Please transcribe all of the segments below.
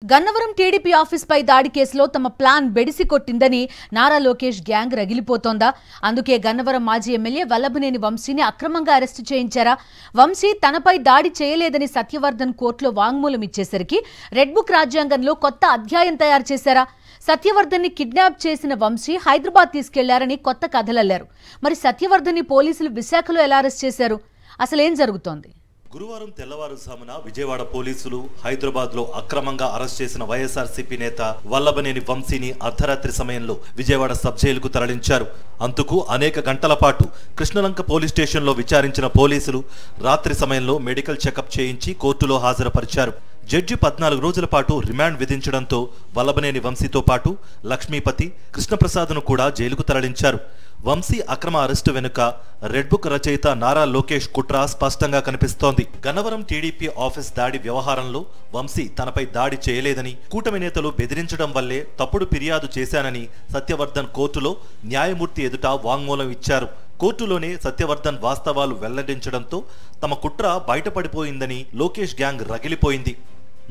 Gannavaram TDP office పై దాడి కేసులో తమ ప్లాన్ బెడిసి కొట్టిందని నారా లోకేష్ గ్యాంగ్ రగిలిపోతోందా? అందుకే గన్నవరం మాజీ ఎమ్మెల్యే వల్లభనేని వంశీని అక్రమంగా అరెస్టు చేయించారా? వంశీ తనపై దాడి చేయలేదని సత్యవర్ధన్ కోర్టులో వాంగ్మూలం ఇచ్చేసరికి రెడ్ బుక్ రాజ్యాంగంలో కొత్త అధ్యాయం తయారు చేశారా? సత్యవర్ధన్ ని కిడ్నాప్ చేసిన వంశీ హైదరాబాద్ తీసుకెళ్లారని కొత్త కథలల్లారు. మరి సత్యవర్ధన్ ని పోలీసులు విశాఖలో ఎలా అరెస్ట్ చేశారు? అసలేం జరుగుతోంది? గురువారం తెల్లవారుజామున విజయవాడ పోలీసులు హైదరాబాద్ లో అక్రమంగా అరెస్ట్ చేసిన వైఎస్ఆర్సీపీ నేత వల్లభనేని వంశీని అర్ధరాత్రి సమయంలో విజయవాడ సబ్ జైలుకు తరలించారు. అందుకు అనేక గంటల పాటు కృష్ణలంక పోలీస్ స్టేషన్లో విచారించిన పోలీసులు రాత్రి సమయంలో మెడికల్ చెకప్ చేయించి కోర్టులో హాజరుపరిచారు. జడ్జి 14 రోజుల పాటు రిమాండ్ విధించడంతో వల్లభనేని వంశీతో పాటు లక్ష్మీపతి, కృష్ణప్రసాద్ను కూడా జైలుకు తరలించారు. వంశీ అక్రమ అరెస్టు వెనుక రెడ్ బుక్ రచయిత నారా లోకేష్ కుట్ర స్పష్టంగా కనిపిస్తోంది. గన్నవరం టీడీపీ ఆఫీస్ దాడి వ్యవహారంలో వంశీ తనపై దాడి చేయలేదని, కూటమి నేతలు బెదిరించడం వల్లే తప్పుడు ఫిర్యాదు చేశానని సత్యవర్ధన్ కోర్టులో న్యాయమూర్తి ఎదుట వాంగ్మూలం ఇచ్చారు. కోర్టులోనే సత్యవర్ధన్ వాస్తవాలు వెల్లడించడంతో తమ కుట్ర బయటపడిపోయిందని లోకేష్ గ్యాంగ్ రగిలిపోయింది.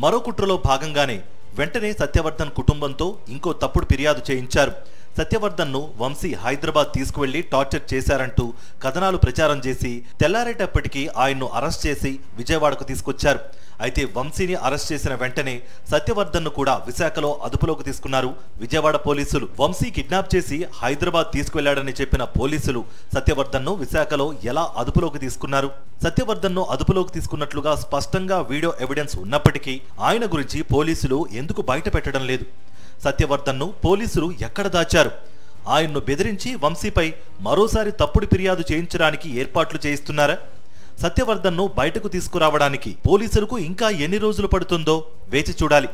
మరో కుట్రలో భాగంగానే వెంటనే సత్యవర్ధన్ కుటుంబంతో ఇంకో తప్పుడు ఫిర్యాదు చేయించారు. సత్యవర్ధన్ను వంశీ హైదరాబాద్ తీసుకువెళ్లి టార్చర్ చేశారంటూ కథనాలు ప్రచారం చేసి తెల్లారేటప్పటికీ ఆయన్ను అరెస్ట్ చేసి విజయవాడకు తీసుకొచ్చారు. అయితే వంశీని అరెస్ట్ చేసిన వెంటనే సత్యవర్ధన్ను కూడా విశాఖలో అదుపులోకి తీసుకున్నారు విజయవాడ పోలీసులు. వంశీ కిడ్నాప్ చేసి హైదరాబాద్ తీసుకువెళ్లాడని చెప్పిన పోలీసులు సత్యవర్ధన్ను విశాఖలో ఎలా అదుపులోకి తీసుకున్నారు? సత్యవర్ధన్ను అదుపులోకి తీసుకున్నట్లుగా స్పష్టంగా వీడియో ఎవిడెన్స్ ఉన్నప్పటికీ ఆయన గురించి పోలీసులు ఎందుకు బయట పెట్టడం లేదు? సత్యవర్ధన్ను పోలీసులు ఎక్కడ దాచారు? ఆయన్ను బెదిరించి వంశీపై మరోసారి తప్పుడు ఫిర్యాదు చేయించడానికి ఏర్పాట్లు చేయిస్తున్నారా? సత్యవర్ధన్ను బయటకు తీసుకురావడానికి పోలీసులకు ఇంకా ఎన్ని రోజులు పడుతుందో వేచి చూడాలి.